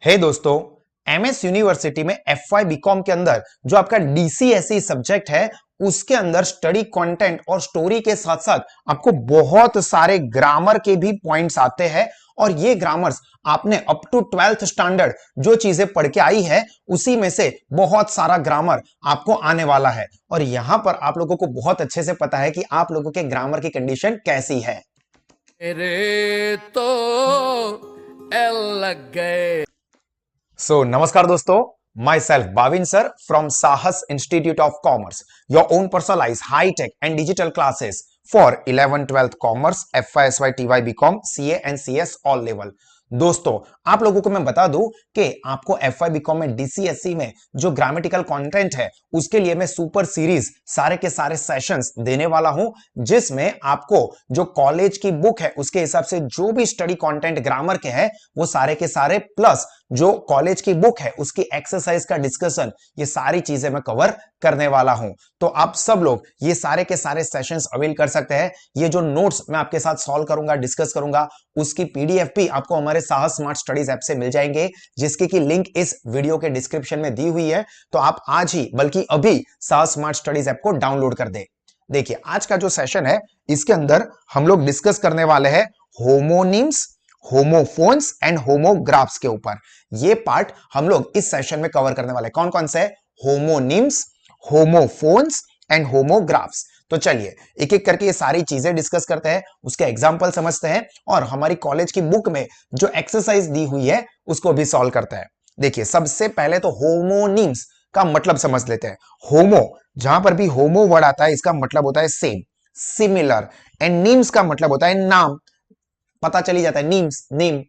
हे दोस्तों, MS university में FY BCom के अंदर जो आपका डीसीएसई सब्जेक्ट है उसके अंदर स्टडी कंटेंट और स्टोरी के साथ साथ आपको बहुत सारे ग्रामर के भी पॉइंट्स आते हैं। और ये ग्रामर्स आपने अप टू 12th स्टैंडर्ड जो चीजें पढ़ के आई है उसी में से बहुत सारा ग्रामर आपको आने वाला है। और यहां पर आप लोगों को बहुत अच्छे से पता है कि आप लोगों के ग्रामर की कंडीशन कैसी है। तो एल लग गए। नमस्कार दोस्तों, myself Bhavin sir from Sahas institute of commerce, your own personalize high tech and digital classes for 11th-12th commerce, FY, SY, TY, BCom, CA and CS all level. दोस्तों, आप लोगों को मैं बता दूं कि आपको एफवाई बीकॉम में डीसीएसई में जो ग्रामेटिकल कंटेंट है उसके लिए मैं सुपर सीरीज सारे के सारे सेशंस देने वाला हूं, जिसमें आपको जो कॉलेज की बुक है उसके हिसाब से जो भी स्टडी कंटेंट ग्रामर के है वो सारे के सारे, प्लस जो कॉलेज की बुक है उसकी एक्सरसाइज का डिस्कशन, ये सारी चीजें मैं कवर करने वाला हूं। तो आप सब लोग ये सारे के सारे सेशंस अवेल कर सकते हैं। ये जो नोट्स मैं आपके साथ सॉल्व करूंगा, डिस्कस करूंगा, उसकी पीडीएफ भी आपको हमारे साहस स्मार्ट स्टडीज ऐप से मिल जाएंगे, जिसकी की लिंक इस वीडियो के डिस्क्रिप्शन में दी हुई है। तो आप आज ही बल्कि अभी साहस स्मार्ट स्टडीज ऐप को डाउनलोड कर दे। देखिए, आज का जो सेशन है इसके अंदर हम लोग डिस्कस करने वाले हैं होमोनिम्स, होमोफोन्स एंड होमोग्राफ्स के ऊपर। ये पार्ट हम लोग इस सेशन में कवर करने वाले। कौन कौन से? Homonyms, homophones and homographs. तो चलिए एक एक करके ये सारी चीजें डिस्कस करते हैं, उसके एग्जांपल समझते हैं और हमारी कॉलेज की बुक में जो एक्सरसाइज दी हुई है उसको भी सॉल्व करते हैं। देखिए, सबसे पहले तो होमोनिम्स का मतलब समझ लेते हैं। होमो, जहां पर भी होमो वर्ड आता है इसका मतलब होता है सेम, सिमिलर, एंड निम्स का मतलब होता है नाम। पता चली जाता है, नीम्स नेम,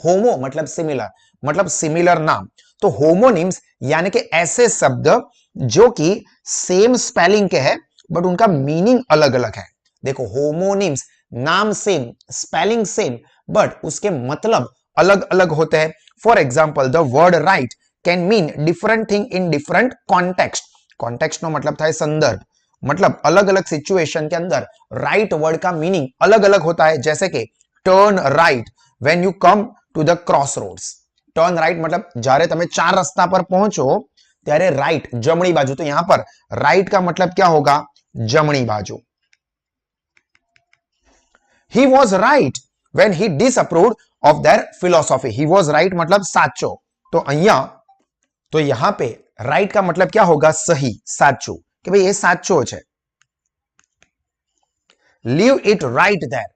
होमो मतलब सिमिलर, मतलब सिमिलर नाम। तो होमोनिम्स यानी कि ऐसे शब्द जो कि सेम स्पेलिंग के हैं बट उनका मीनिंग अलग अलग है। देखो, होमोनिम्स नाम सेम, स्पेलिंग सेम, बट उसके मतलब अलग अलग होते हैं। For example, the word right can mean different thing in different context. Context नो मतलब था संदर्भ, मतलब अलग अलग सिचुएशन के अंदर राइट वर्ड का मीनिंग अलग अलग होता है। जैसे कि turn right when you come to the cross roads. Turn right मतलब जारे તમે चार रस्ता पर पहुंचो ત્યારે राइट जमणी बाजू। तो यहां पर राइट का मतलब क्या होगा? जमणी बाजू। He was right when he disapproved of their philosophy. He was right मतलब साचो। तो यहां पे राइट का मतलब क्या होगा? सही, साचू, कि भाई ये साचो है। Leave it right there,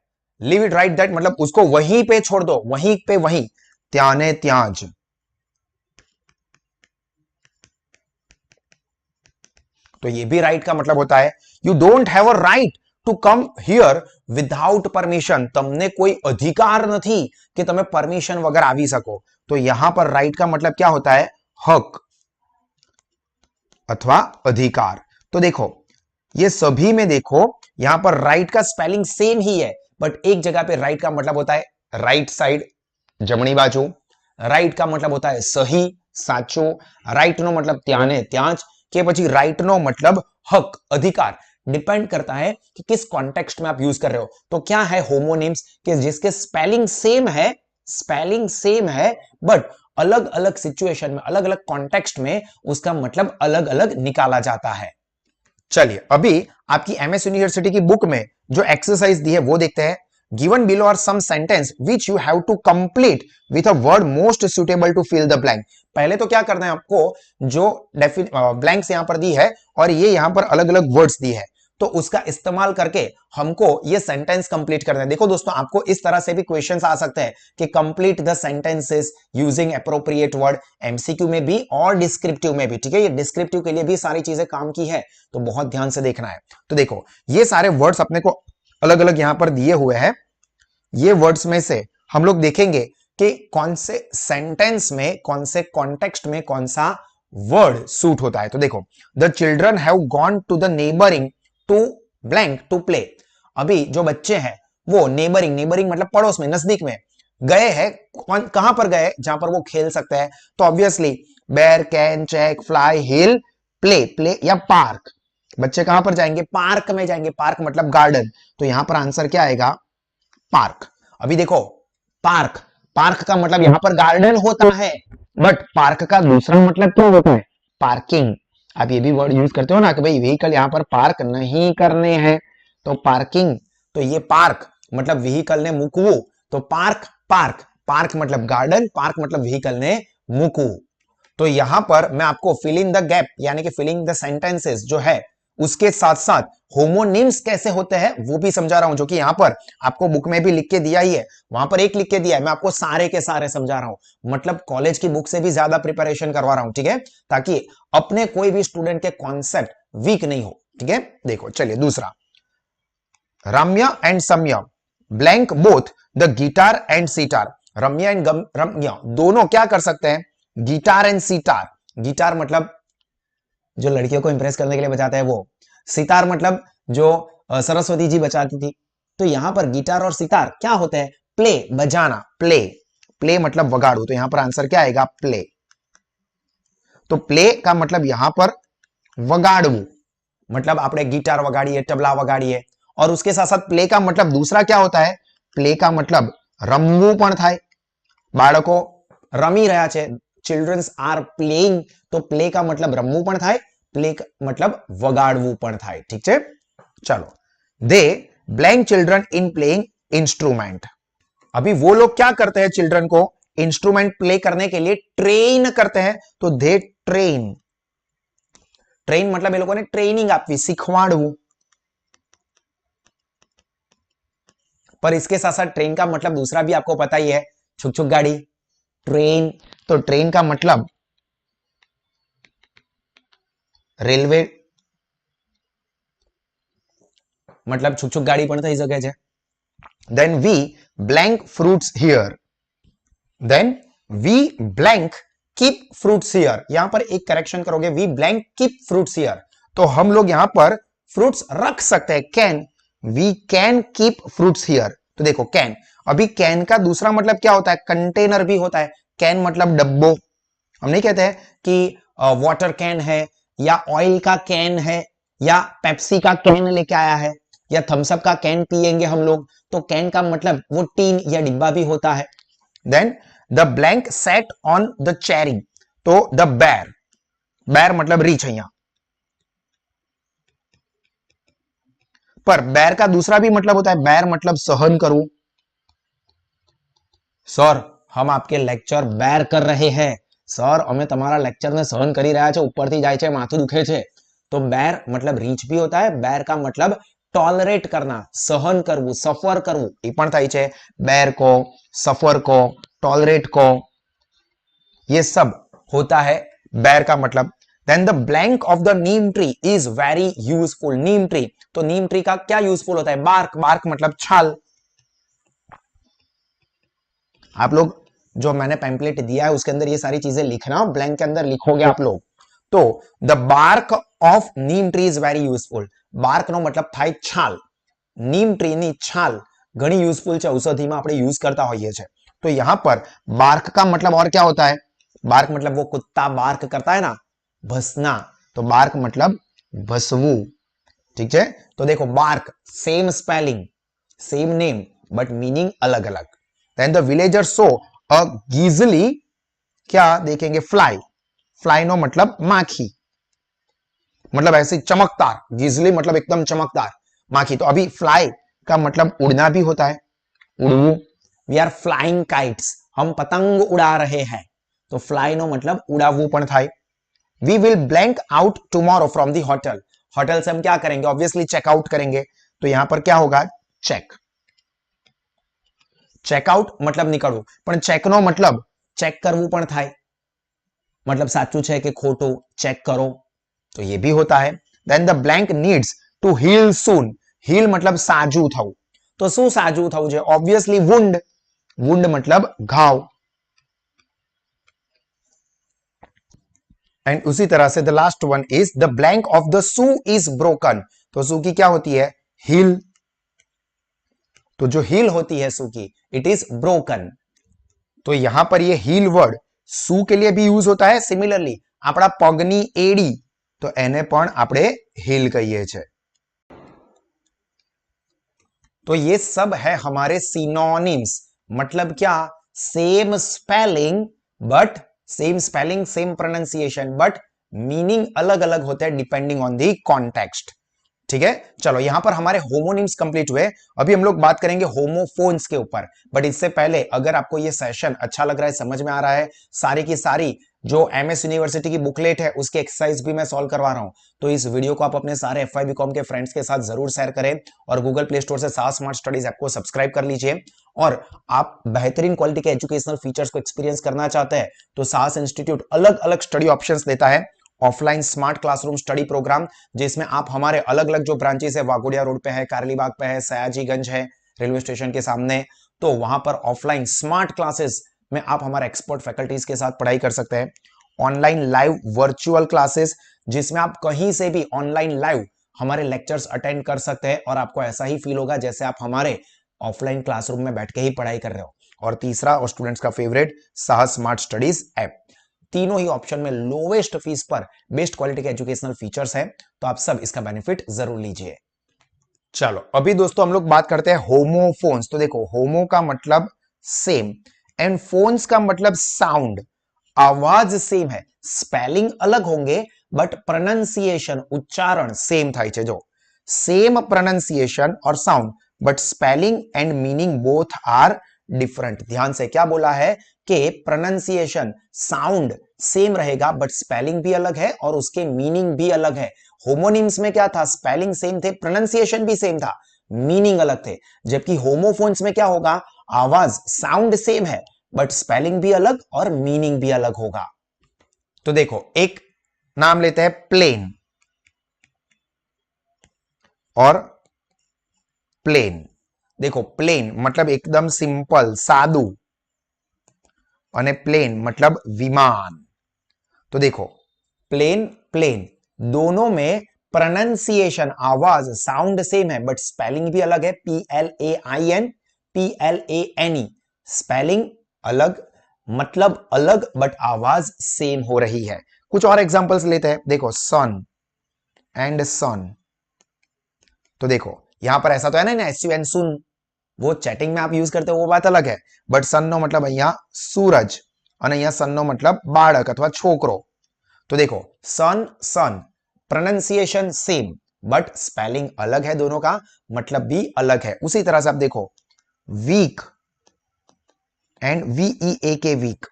leave it right that मतलब उसको वहीं पे छोड़ दो, वहीं पे वहीं, त्याने त्याज। तो ये भी राइट का मतलब होता है। You don't have a right to come here without permission. तमने कोई अधिकार नहीं कि તમે परमिशन वगैर आवी सको। तो यहां पर राइट का मतलब क्या होता है? हक अथवा अधिकार। तो देखो, ये सभी में देखो यहां पर राइट का स्पेलिंग सेम ही है, बट एक जगह पे राइट का मतलब होता है राइट साइड, जमणी बाजू। राइट का मतलब होता है सही, साचो। राइट नो मतलब त्याने त्याज, के પછી राइट नो मतलब हक, अधिकार। डिपेंड करता है कि किस कॉन्टेक्स्ट में आप यूज कर रहे हो। तो क्या है होमोनिम्स कि जिसके स्पेलिंग सेम है, स्पेलिंग सेम है, बट अलग अलग सिचुएशन में, अलग अलग कॉन्टेक्स्ट में उसका मतलब अलग अलग निकाला जाता है। चलिए अभी आपकी एमएस यूनिवर्सिटी की बुक में जो एक्सरसाइज दी है वो देखते हैं। Given below are some sentence which you have to complete with a word most suitable to fill the blank. पहले तो क्या करना है आपको, जो ब्लैंक्स यहां पर दी है और ये यहां पर अलग अलग वर्ड्स दी है, तो उसका इस्तेमाल करके हमको ये सेंटेंस कंप्लीट करना है। देखो दोस्तों, आपको इस तरह से भी क्वेश्चंस आ सकते हैं कि complete the sentences using appropriate word, MCQ में भी और डिस्क्रिप्टिव में भी। ठीक है, ये डिस्क्रिप्टिव के लिए भी सारी चीजें काम की है, तो बहुत ध्यान से देखना है। तो देखो, ये सारे वर्ड्स अपने को अलग अलग यहां पर दिए हुए हैं। ये वर्ड्स में से हम लोग देखेंगे कि कौन से सेंटेंस में, कौन से कॉन्टेक्स्ट में कौन सा वर्ड सूट होता है। तो देखो, the children have gone to the neighbouring to blank to play. अभी जो बच्चे हैं वो नेबरिंग, नेबरिंग मतलब पड़ोस में, नजदीक में गए हैं। कहां पर गए? जहां पर वो खेल सकते हैं। तो obviously bear, can, check, fly, heal, play, play या पार्क। बच्चे कहां पर जाएंगे? पार्क में जाएंगे। पार्क मतलब गार्डन। तो यहां पर आंसर क्या आएगा? पार्क। अभी देखो, पार्क, पार्क का मतलब यहां पर गार्डन होता है, बट पार्क का दूसरा मतलब क्या होता है? पार्किंग। आप ये भी वर्ड यूज करते हो ना कि भाई व्हीकल यहाँ पर पार्क नहीं करने हैं, तो पार्किंग। तो ये पार्क मतलब व्हीकल ने મૂકવું, तो पार्क पार्क पार्क मतलब गार्डन, पार्क मतलब व्हीकल ने મૂકવું। तो यहां पर मैं आपको फिल इन द गैप यानी कि फिलिंग द सेंटेंसेस जो है उसके साथ साथ होमोनिम्स कैसे होते हैं वो भी समझा रहा हूं, जो कि यहां पर आपको बुक में भी लिख के दिया ही है, वहां पर एक लिख के दिया है, मैं आपको सारे के सारे समझा रहा हूं। मतलब कॉलेज की बुक से भी ज्यादा प्रिपरेशन करवा रहा हूं, ठीक है, ताकि अपने कोई भी स्टूडेंट के कॉन्सेप्ट वीक नहीं हो, ठीक है। देखो चलिए दूसरा, Ramya and Samya blank both the guitar and sitar. Ramya and Ramya दोनों क्या कर सकते हैं? Guitar and sitar. गिटार मतलब जो लड़कियों को इंप्रेस करने के लिए बजाता है वो, सितार मतलब जो सरस्वती जी बजाती थी। तो यहां पर गिटार और सितार क्या होते हैं? प्ले, बजाना, प्ले। प्ले मतलब वगाड़ू, तो यहां पर आंसर क्या आएगा? प्ले। तो प्ले का मतलब यहां पर वगाड़ू, मतलब આપણે गिटार वगाड़िए, तबला वगाड़िए। और उसके साथ साथ प्ले का मतलब दूसरा क्या होता है? प्ले का मतलब રમવું પણ થાય। બાળકો રમી રહ્યા છે, ચિલ્ડ્રન્સ આર પ્લેઇંગ, તો પ્લે का मतलब રમવું પણ થાય, પ્લે मतलब વગાડવું પણ થાય, ઠીક છે। चलो, they blank children in playing instrument. अभी वो लोग क्या करते हैं? चिल्ड्रन को इंस्ट्रूमेंट प्ले करने के लिए ट्रेन करते हैं, तो दे ट्रेन। ट्रेन मतलब ये लोगों ने ट्रेनिंग आपकी, सीखवाड़વું। पर इसके साथ साथ ट्रेन का मतलब दूसरा भी आपको पता ही है, छुक छुक गाड़ी, ट्रेन। तो ट्रेन का मतलब रेलवे, मतलब छुक छुक गाड़ी પણ થઈ શકે છે। Then we blank fruits here, then we blank keep fruits here. यहां पर एक करेक्शन करोगे, we blank keep fruits here, तो हम लोग यहां पर फ्रूट्स रख सकते हैं, can. We can keep fruits here. तो देखो कैन, अभी कैन का दूसरा मतलब क्या होता है? कंटेनर भी होता है। कैन मतलब डब्बो। हम नहीं कहते हैं कि वाटर कैन है, या ऑयल का कैन है, या पेप्सी का कैन लेके आया है, या थम्सअप का कैन पिएंगे हम लोग, तो कैन का मतलब वो टीन या डिब्बा भी होता है। Then the blank set on the cherry, तो द बैर, बैर मतलब रीछ અહીંયા। पर बैर का दूसरा भी मतलब होता है, बैर मतलब सहन करવું। सर हम आपके लेक्चर બેર कर रहे हैं, सर અમે તમારા લેક્ચરને સહન કરી રહ્યા છે, ઉપરથી જાય છે, માથું દુખે છે। तो बैर मतलब रीच भी होता है, बैर का मतलब टॉलरेट करना, सहन करવું, सफर करવું, એ પણ થાય છે। बैर को, सफर को, टॉलरेट को, ये सब होता है बैर का मतलब। Then the blank of the neem tree is very useful. Neem tree, तो नीम ट्री का क्या यूजफुल होता है? बार्क, बार्क मतलब छाल। आप लोग जो मैंने पैम्पलेट दिया है उसके अंदर ये सारी चीजें लिखना, ब्लैंक के अंदर लिखोगे आप लोग। तो the bark of neem tree is very useful. Bark નો मतलब થાય છાલ। નીમ ટ્રી ની છાલ ઘણી યુઝફુલ છે, ઔષધિમાં આપણે યુઝ કરતા હોઈએ છે। तो यहां पर बार्क का मतलब और क्या होता है? बार्क मतलब वो कुत्ता बार्क करता है ना, भसना, तो बार्क मतलब भसवू, ठीक है। तो देखो bark same spelling, same name, but meaning अलग अलग। Then the villager saw a grizzly, क्या देखेंगे? फ्लाई। फ्लाई नो मतलब माखी, मतलब ऐसे चमकदार, गीजली मतलब एकदम चमकदार, माखी। तो अभी फ्लाई का मतलब उड़ना भी होता है, उड़वू। वी आर फ्लाइंग काइट्स, हम पतंग उड़ा रहे हैं, तो फ्लाई नो मतलब उड़ावू पण थाय। We will blank out tomorrow from the hotel. Hotel से हम क्या करेंगे? ऑब्वियसली चेकआउट करेंगे, तो यहां पर क्या होगा? चेक। चेकआउट मतलब निकलવું, પણ ચેકનો मतलब ચેક કરવું પણ થાય, मतलब સાચું છે કે ખોટું, ચેક કરો, तो ये भी होता है। Then the blank needs to heal soon. Heal मतलब साजू થવું, तो શું સાજુ થવું છે? Obviously wound. वुंड मतलब घाव। एंड उसी तरह से the last one is the blank of the shoe is broken. तो शू की क्या होती है? हील। तो जो हील होती है शू की, इट इज ब्रोकन। तो यहां पर ये हील वर्ड शू के लिए भी यूज होता है। सिमिलरली આપણા પગની એડી, તો એને પણ આપણે हील કહીએ છે। तो ये सब है हमारे सिनोनिम्स, मतलब क्या? Same spelling but same spelling same pronunciation but meaning अलग अलग होते हैं डिपेंडिंग ऑन दी कॉन्टेक्स्ट। ठीक है, चलो यहां पर हमारे होमोनिम्स कंप्लीट हुए। अभी हम लोग बात करेंगे होमोफोन्स के ऊपर। बट इससे पहले अगर आपको ये सेशन अच्छा लग रहा है, समझ में आ रहा है, सारी की सारी जो एमएस यूनिवर्सिटी की बुकलेट है उसकी एक्सरसाइज भी मैं सॉल्व करवा रहा हूं, तो इस वीडियो को आप अपने सारे एफआई बीकॉम के फ्रेंड्स के साथ जरूर शेयर करें और गूगल प्ले स्टोर से सास स्मार्ट स्टडीज ऐप को सब्सक्राइब कर लीजिए। और आप बेहतरीन क्वालिटी के एजुकेशनल फीचर्स को एक्सपीरियंस करना चाहते हैं तो सास इंस्टीट्यूट अलग अलग स्टडी ऑप्शंस देता है। Offline smart classroom study programme जिसमें आप हमारे अलग अलग जो ब्रांचेस है, वाघोडिया रोड पे है, कारेलीबाग पे है, सयाजीगंज है रेलवे स्टेशन के सामने, तो वहां पर ऑफलाइन स्मार्ट क्लासेस में आप हमारे एक्सपर्ट फैकल्टीज के साथ पढ़ाई कर सकते हैं। ऑनलाइन लाइव वर्चुअल क्लासेस जिसमें आप कहीं से भी ऑनलाइन लाइव हमारे लेक्चर्स अटेंड कर सकते हैं और आपको ऐसा ही फील होगा जैसे आप हमारे ऑफलाइन क्लासरूम में बैठ के ही पढ़ाई कर रहे हो। और तीसरा, और स्टूडेंट्स का फेवरेट, साहस स्मार्ट स्टडीज ऐप। तीनों ही ऑप्शन में लोवेस्ट फीस पर बेस्ट क्वालिटी के एजुकेशनल फीचर्स हैं, तो आप सब इसका बेनिफिट जरूर लीजिए। चलो अभी दोस्तों हम लोग बात करते हैं होमोफोन्स। तो देखो, होमो का मतलब सेम एंड फोन्स का मतलब साउंड, आवाज सेम है, स्पेलिंग अलग होंगे बट प्रोनाउंसिएशन उच्चारण सेम થાય છે। जो सेम प्रोनाउंसिएशन और sound but spelling and meaning both are different. ध्यान से क्या बोला है कि प्रोनाउंसिएशन साउंड सेम रहेगा बट स्पेलिंग भी अलग है और उसके मीनिंग भी अलग है। होमोनिम्स में क्या था, स्पेलिंग सेम थे, प्रोनाउंसिएशन भी सेम था, मीनिंग अलग थे। जबकि होमोफोन्स में क्या होगा, आवाज साउंड सेम है बट स्पेलिंग भी अलग और मीनिंग भी अलग होगा। तो देखो, एक नाम लेते हैं प्लेन और प्लेन। देखो, प्लेन मतलब एकदम सिंपल सादू और प्लेन मतलब विमान। तो देखो, प्लेन प्लेन दोनों में प्रोनाउंसिएशन आवाज साउंड सेम है बट स्पेलिंग भी अलग है। PLAIN PLANE, स्पेलिंग अलग मतलब अलग बट आवाज सेम हो रही है। कुछ और एग्जांपल्स लेते हैं। देखो, सन एंड सन। तो देखो यहां पर ऐसा तो है ना, SUN सुन, वो चैटिंग में आप यूज करते हो वो बात अलग है, बट सन्नो मतलब અહીંયા सूरज અને અહીંયા સનનો मतलब બાળક અથવા છોકરો। तो देखो, सन सन प्रोनाउंसिएशन सेम बट स्पेलिंग अलग है, दोनों का मतलब भी अलग है। उसी तरह से आप देखो, weak and VEAK weak,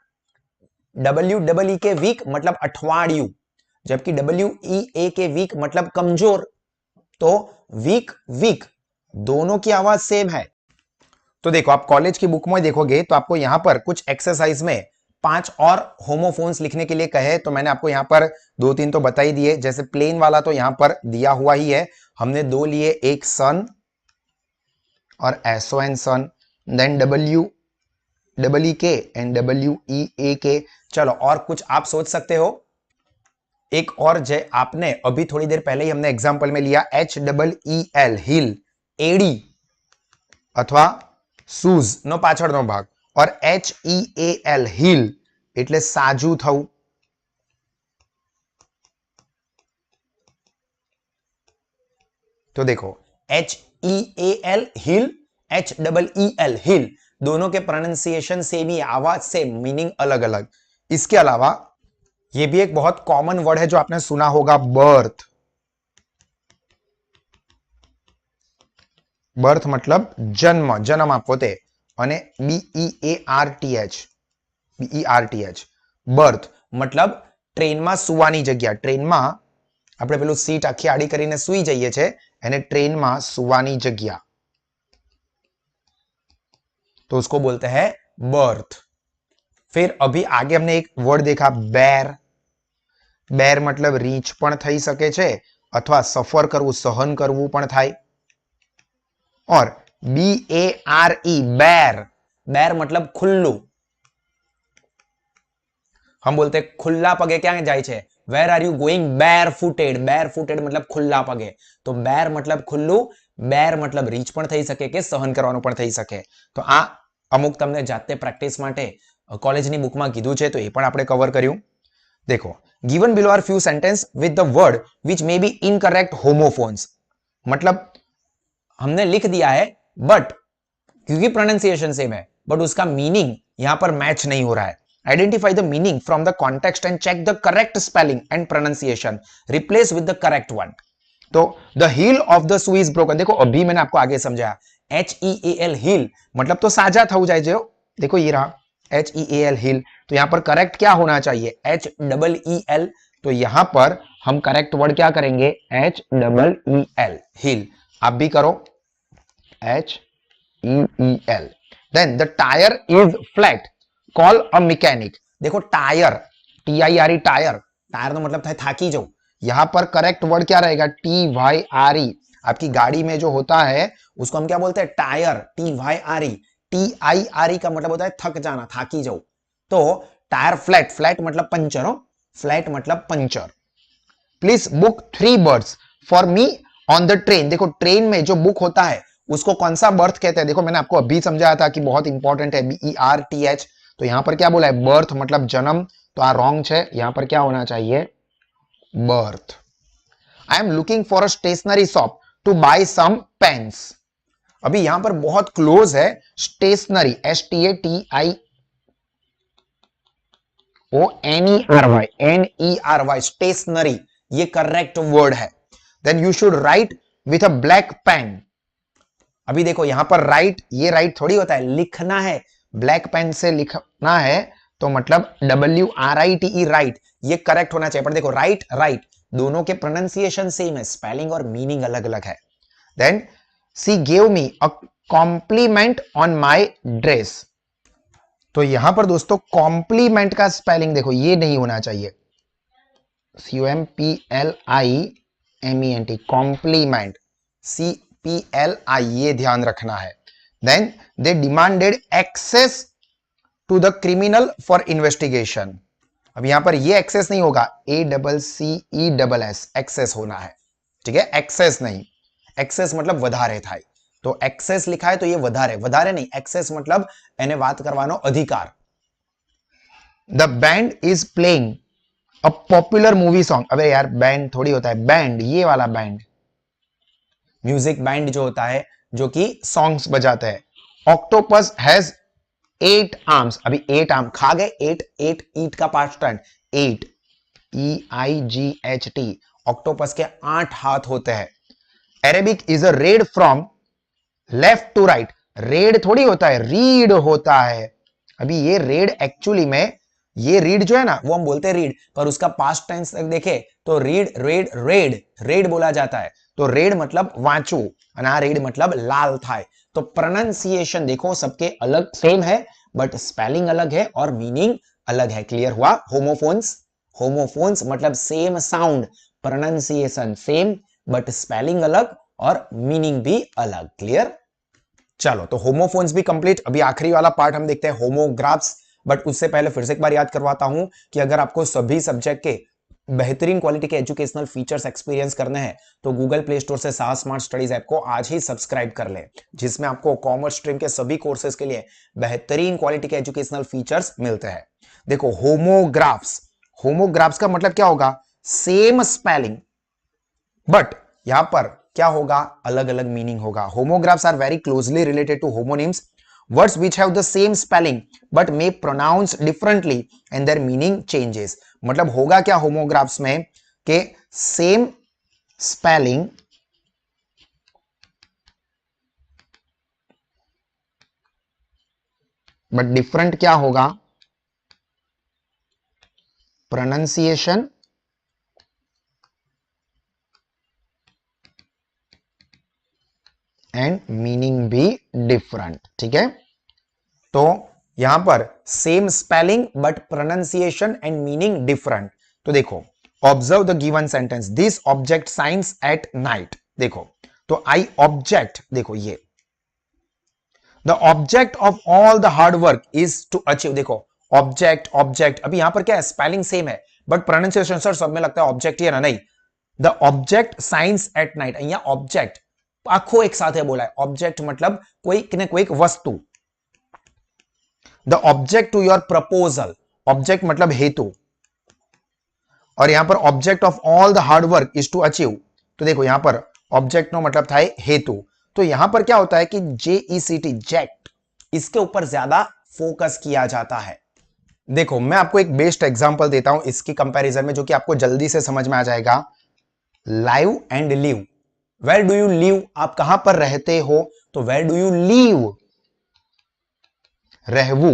WEEK week मतलब अठवाडियू, जबकि WEAK वीक मतलब कमजोर। तो वीक वीक दोनों की आवाज सेम है। तो देखो, आप कॉलेज की बुक में देखोगे तो आपको यहां पर कुछ एक्सरसाइज में 5 और होमोफोन्स लिखने के लिए कहे, तो मैंने आपको यहां पर 2-3 तो बता ही दिए। जैसे प्लेन वाला तो यहां पर दिया हुआ ही है, हमने 2 लिए, एक सन और SON son, then WEEK and WEAK। चलो और कुछ आप सोच सकते हो। एक और जय आपने अभी थोड़ी देर पहले ही हमने एग्जांपल में लिया, HEEL हिल, एडी अथवा शूज नो પાછળનો ભાગ, और HEAL हील એટલે સાજુ થવું। तो देखो, HEAL हील, HEEL हील, दोनों के प्रोनाउंसिएशन सेम ही, आवाज सेम, मीनिंग अलग अलग। इसके अलावा ये भी एक बहुत कॉमन वर्ड है जो आपने सुना होगा, बर्थ। बर्थ मतलब जन्म, जन्म आपो ते, અને BEARTH बर्थ मतलब ट्रेन में सुवानी जग्या। ट्रेन में આપણે પેલું सीट આખી આડી કરીને સુઈ જઈએ છે, એને ट्रेन में सुवानी जग्या, तो उसको बोलते हैं बर्थ। फिर अभी आगे हमने एक वर्ड देखा, बेर। बेर मतलब रीच पण થઈ શકે છે અથવા સફર કરવું, સહન કરવું પણ થાય। और BARE बैर, बैर मतलब खुल्लू। हम बोलते हैं खुल्ला पगे क्या जाए छे, वेर आर यू गोइंग बेर फुटेड। बेर फुटेड मतलब खुल्ला पगे, तो बेर मतलब खुल्लू, बेर मतलब रीच पण થઈ શકે કે સહન કરવાનું પણ થઈ શકે। તો આ અમુક તમને જાતે પ્રેક્ટિસ માટે કોલેજની બુકમાં કીધું છે, તો એ પણ આપણે કવર કર્યું। देखो, given below are few sentence with the word which may be incorrect homophones, मतलब हमने लिख दिया है बट क्योंकि प्रोनाउंसिएशन सेम है बट उसका मीनिंग यहां पर मैच नहीं हो रहा है। Identify the meaning from the context and check the correct spelling and pronunciation. Replace with the correct one. तो the heel of the shoe is broken. देखो अभी मैंने आपको आगे समझाया, HEAL heel मतलब तो साजा था जाए जो, देखो ये रहा HEAL heel, तो यहां पर करेक्ट क्या होना चाहिए HEEL, तो यहां पर हम करेक्ट वर्ड क्या करेंगे HEEL heel. आप भी करो HEEL. Then the tire is flat. Call a mechanic. देखो टायर TIRE टायर, टायर तो मतलब था थाकी जाओ, यहां पर करेक्ट वर्ड क्या रहेगा TYRE. आपकी गाड़ी में जो होता है उसको हम क्या बोलते हैं टायर, TYRE. TIRE का मतलब होता है थक जाना, थाकी जाओ. तो टायर फ्लैट, फ्लैट मतलब पंचर हो, फ्लैट मतलब puncture. Please book 3 birds for me on the train. देखो ट्रेन में जो बुक होता है उसको कौन सा बर्थ कहते हैं, देखो मैंने आपको अभी समझाया था कि बहुत इंपॉर्टेंट है BERTH. तो यहां पर क्या बोला है बर्थ मतलब जन्म, तो आ रॉन्ग है, यहां पर क्या होना चाहिए berth. I am looking for a stationery shop to buy some pens. अभी यहां पर बहुत क्लोज है स्टेशनरी, STATIONERY, स्टेशनरी, ये करेक्ट वर्ड है. Then you should write with a black pen. अभी देखो यहां पर राइट, ये राइट थोड़ी होता है, लिखना है, ब्लैक पेन से लिखना है, तो मतलब WRITE राइट, ये करेक्ट होना चाहिए. पर देखो राइट राइट दोनों के प्रोनाउंसिएशन सेम है, स्पेलिंग और मीनिंग अलग अलग है. Then she gave me a compliment on my dress. तो यहां पर दोस्तों कॉम्प्लीमेंट का स्पेलिंग देखो ये नहीं होना चाहिए, COMPLIMENT, कॉम्प्लीमेंट, CPLI, ये ध्यान रखना है. Then they demanded access to the criminal for investigation. अब यहां पर ये एक्सेस नहीं होगा, ACCESS, एक्सेस होना है, ठीक है, एक्सेस नहीं, एक्सेस मतलब વધારે થાય, तो एक्सेस लिखा है तो ये વધારે, વધારે नहीं, एक्सेस मतलब એને વાત કરવાનો अधिकार. The band is playing a popular movie song. अबे यार बैंड थोड़ी होता है, बैंड ये वाला बैंड, म्यूजिक बैंड जो होता है जो कि सॉन्ग्स बजाते हैं. Octopus has 8 arms. अभी 8 आर्म खा गए, 8 ईट का पास्ट टेंस 8, EIGHT, ऑक्टोपस के 8 हाथ होते हैं. Arabic is a read from left to right. Read थोड़ी होता है, रीड होता है. अभी ये रेड एक्चुअली में, ये रीड जो है ना वो हम बोलते हैं रीड, पर उसका पास्ट टेंस देखे तो रीड रेड रेड रेड बोला जाता है. तो रेड मतलब वांचू અને આ રેડ मतलब लाल થાય. तो प्रोनाउंसिएशन देखो सबके अलग सेम है, बट स्पेलिंग अलग है और मीनिंग अलग है. क्लियर हुआ. होमोफोन्स, होमोफोन्स मतलब same sound, pronunciation same but spelling अलग और मीनिंग भी अलग. क्लियर. चलो तो होमोफोन्स भी कंप्लीट. अभी आखिरी वाला पार्ट हम देखते हैं होमोग्राफ्स. बट उससे पहले फिर से एक बार याद करवाता हूं कि अगर आपको सभी सब्जेक्ट के बेहतरीन क्वालिटी के एजुकेशनल फीचर्स एक्सपीरियंस करने हैं तो गूगल प्ले स्टोर से साहस स्मार्ट स्टडीज ऐप को आज ही सब्सक्राइब कर लें, जिसमें आपको कॉमर्स स्ट्रीम के सभी कोर्सेज के लिए बेहतरीन क्वालिटी के एजुकेशनल फीचर्स मिलते हैं. देखो होमोग्राफ्स, होमोग्राफ्स का मतलब क्या होगा सेम स्पेलिंग, बट यहां पर क्या होगा अलग अलग मीनिंग होगा. Homographs are very closely related to homonyms, words which have the same spelling but may pronounce differently and their meaning changes. मतलब होगा क्या होमोग्राफ्स में कि सेम स्पेलिंग बट डिफरेंट क्या होगा प्रोनाउंसिएशन एंड मीनिंग भी डिफरेंट. ठीक है, तो यहां पर same spelling but pronunciation and meaning different. तो देखो observe the given sentence, this object shines at night. देखो तो आई ऑब्जेक्ट, देखो ये the object of all the hard work is to achieve. देखो ऑब्जेक्ट ऑब्जेक्ट, अभी यहां पर क्या है स्पेलिंग सेम है बट प्रोनाउंसिएशन सर सब में लगता है ऑब्जेक्ट ही है ना, नहीं. The object shines at night, અહીંયા ऑब्जेक्ट आखो एक साथ है बोला है. ऑब्जेक्ट मतलब कोई ने कोई वस्तु. The object to your proposal, object मतलब हेतु, और यहां पर object of all the hard work is to achieve. तो देखो यहां पर ऑब्जेक्ट नो मतलब था हेतु. तो यहां पर क्या होता है कि JECT जेक्ट, इसके ऊपर ज्यादा फोकस किया जाता है. देखो मैं आपको एक बेस्ट एग्जांपल देता हूं इसकी कंपैरिजन में, जो कि आपको जल्दी से समझ में आ जाएगा। Live and live. Where do you live, आप कहां पर रहते हो, तो वेयर डू यू लीव, रहवू।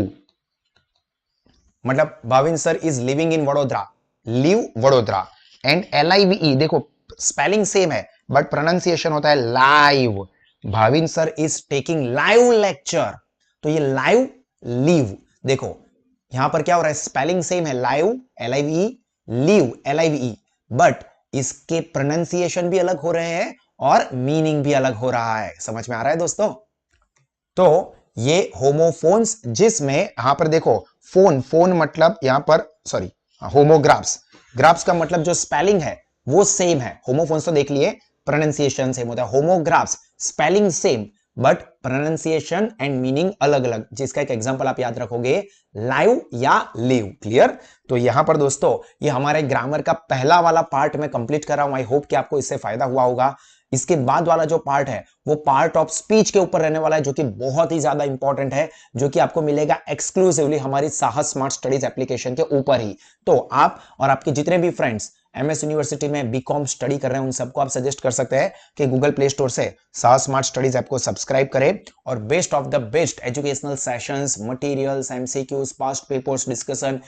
मतलब Bhavin sir is living in Vadodara, live Vadodara. And LIVE, देखो स्पेलिंग सेम है बट प्रोनाउंसिएशन होता है live. Bhavin sir is taking live lecture, तो ये लाइव लीव। देखो यहां पर क्या हो रहा है, स्पेलिंग सेम है, live LIVE, leave LIVE, but इसके प्रोनाउंसिएशन भी अलग हो रहे हैं और मीनिंग भी अलग हो रहा है। समझ में आ रहा है दोस्तों? तो ये होमोफोन्स, जिसमें यहां पर देखो फोन, फोन मतलब यहां पर सॉरी होमोग्राफ्स, ग्राफ्स का मतलब जो स्पेलिंग है वो सेम है। होमोफोन्स तो देख लिए प्रोनाउंसिएशन सेम होता है, homographs spelling same but pronunciation and meaning अलग अलग। जिसका एक एग्जांपल आप याद रखोगे, लाइव या लिव। क्लियर? तो यहां पर दोस्तों ये हमारे ग्रामर का पहला वाला पार्ट मैं कंप्लीट कर रहा हूं। आई होप कि आपको इससे फायदा हुआ होगा। इसके बाद वाला जो पार्ट है वो पार्ट ऑफ स्पीच के ऊपर रहने वाला है, जो कि बहुत ही ज्यादा इंपॉर्टेंट है, जो कि आपको मिलेगा एक्सक्लूसिवली हमारी साहस स्मार्ट स्टडीज एप्लीकेशन के ऊपर ही। तो आप और आपके जितने भी फ्रेंड्स MS यूनिवर्सिटी में बीकॉम स्टडी कर रहे हैं उन सबको आप सजेस्ट कर सकते हैं कि गूगल प्ले स्टोर से साहस स्मार्ट स्टडीज ऐप को सब्सक्राइब करें और best of the best educational sessions, materials, MCQs, past papers discussion